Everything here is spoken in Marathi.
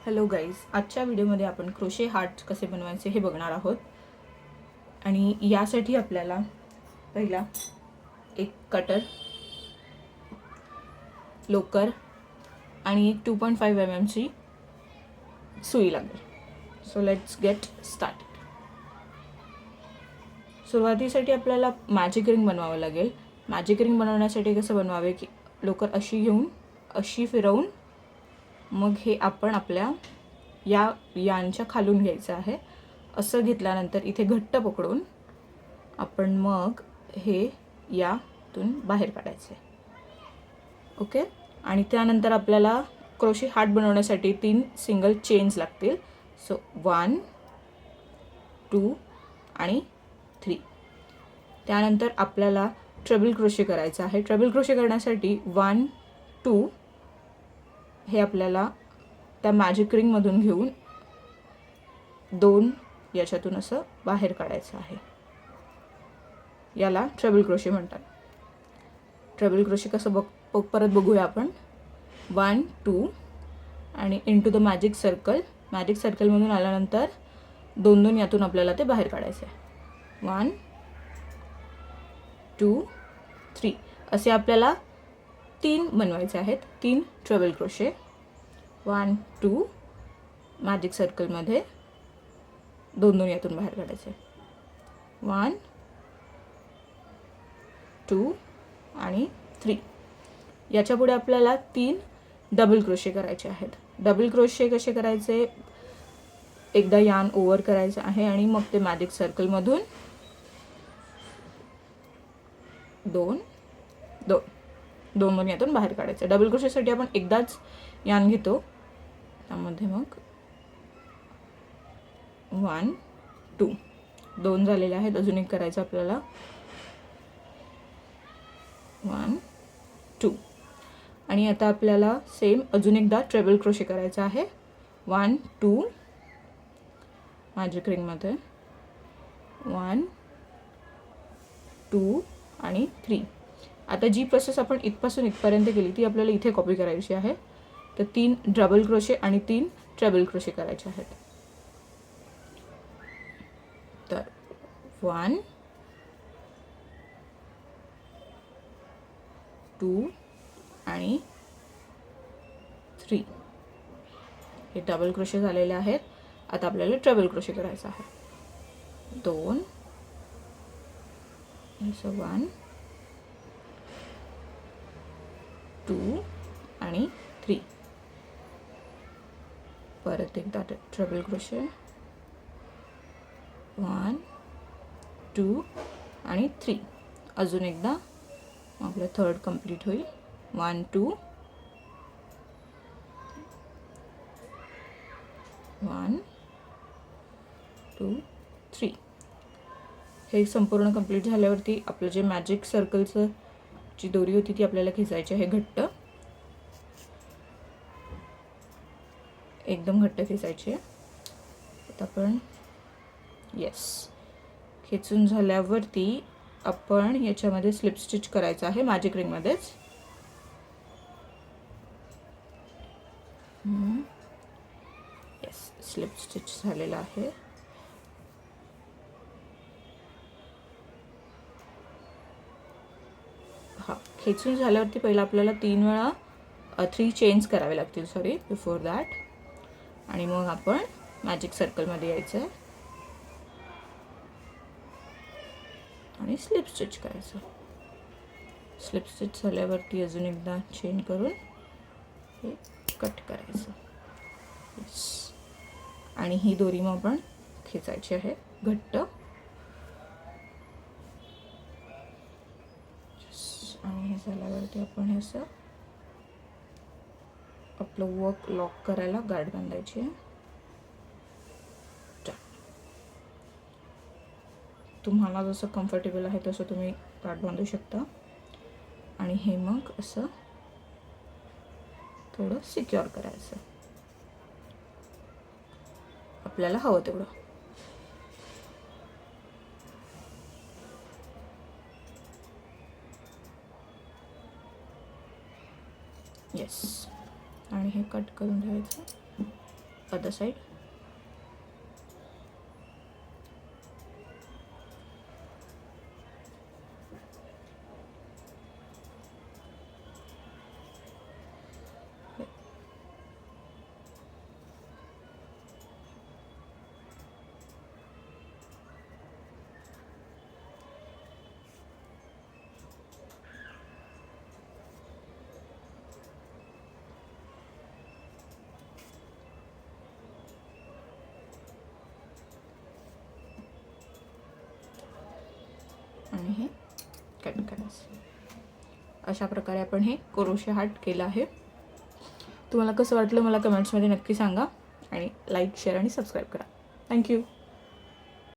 हॅलो गाईज, आजच्या व्हिडिओमध्ये आपण क्रोशे हार्ट कसे बनवायचे हे बघणार आहोत. आणि यासाठी आपल्याला पहिला एक कटर, लोकर आणि एक 2.5 mm ची सुई लागेल. So let's get start. सुरुवातीसाठी आपल्याला मॅजिक रिंग बनवावं लागेल. मॅजिक रिंग बनवण्यासाठी कसं बनवावे की लोकर अशी घेऊन अशी फिरवून मग हे आपण आपल्या यांच्या खालून घ्यायचं आहे. असं घेतल्यानंतर इथे घट्ट पकडून आपण मग हे यातून बाहेर काढायचे. ओके. आणि त्यानंतर आपल्याला क्रोशे हार्ट बनवण्यासाठी 3 सिंगल चेन्स लागतील. सो 1 2 आणि 3. त्यानंतर आपल्याला ट्रिपल क्रोशे करायचं आहे. ट्रिपल क्रोशे करण्यासाठी 1 2 हे आपल्याला त्या मॅजिक रिंगमधून घेऊन 2 याच्यातून असं बाहेर काढायचं आहे. याला ट्रिपल क्रोशे म्हणतात. ट्रिपल क्रोशे कसं परत बघूया आपण. 1 2 आणि into the magic circle. Magic सर्कलमधून आल्यानंतर 2 यातून आपल्याला ते बाहेर काढायचं आहे. 1 2 3 असे आपल्याला 3 बनवायचे आहेत. 3 ट्रिपल क्रोशे. 1 2 मॅजिक सर्कलमध्ये 2 यातून बाहेर काढायचे. 1 2 आणि 3. याच्या पुढे आपल्याला 3 डबल क्रोशे करायचे आहेत. डबल क्रोशे कसे करायचे, एकदा यान ओव्हर करायचं आहे आणि मग ते मॅजिक सर्कलमधून 2 यातून बाहेर काढायचं. डबल क्रोशेसाठी आपण एकदाच यान घेतो. त्यामध्ये मग 1 2 2 झालेले आहेत. अजून एक करायचं आपल्याला. 1 2 आणि आता आपल्याला सेम अजून एकदा ट्रिपल क्रोशे करायचं आहे. 1 2 मॅजिक रिंगमध्ये 1 2 आणि 3. आता जी प्रोसेस आपण इथपासून इथपर्यंत केली ती आपल्याला इथे कॉपी करायची आहे. तर 3 डबल क्रोशे आणि 3 ट्रिपल क्रोशे करायचे आहेत. तर 1 2 आणि 3 हे डबल क्रोशे झालेले आहेत. आता आपल्याला ट्रिपल क्रोशे करायचं आहे. 2 1 2 आणि 3. परत एकदा ट्रिपल क्रोशे. 1 2 आणि 3. अजून एकदा आपलं थर्ड कंप्लीट होईल. 1 2 1 2 3. हे संपूर्ण कंप्लीट झाल्यावरती आपलं जे मॅजिक सर्कलचं जी दोरी होती ती आपल्याला खेचायची आहे. घट्ट, एकदम घट्ट खेचायची आहे. आता आपण खेचून झाल्यावरती आपण याच्यामध्ये स्लिप स्टिच करायचं आहे मॅजिक रिंगमध्येच. स्लिप स्टिच झालेला आहे. खेचून झाल्यावरती पहिला आपल्याला 3 वेळा 3 चेन्स करावे लागतील बिफोर दॅट. आणि मग आपण मॅजिक सर्कलमध्ये यायचं आहे आणि स्लिप स्टिच करायचं. स्लिप स्टिच झाल्यावरती अजून एकदा चेन करून हे कट करायचं. आणि ही दोरी मग आपण खेचायची आहे घट्ट. आणि हे झाल्यावरती आपण हे असं आपलं वर्क लॉक करायला गार्ड बांधायची आहे. तुम्हाला जसं कम्फर्टेबल आहे तसं तुम्ही गार्ड बांधू शकता. आणि हे मग असं थोडं सिक्युअर करायचं आपल्याला हवं तेवढं. आणि हे कट करून ठेवायचं. Other side. आणि हे कट करायचं. अशा प्रकारे आपण हे क्रोशे हार्ट केलं आहे. तुम्हाला कसं वाटलं मला कमेंट्समध्ये नक्की सांगा आणि लाईक शेअर आणि सबस्क्राईब करा. थँक्यू.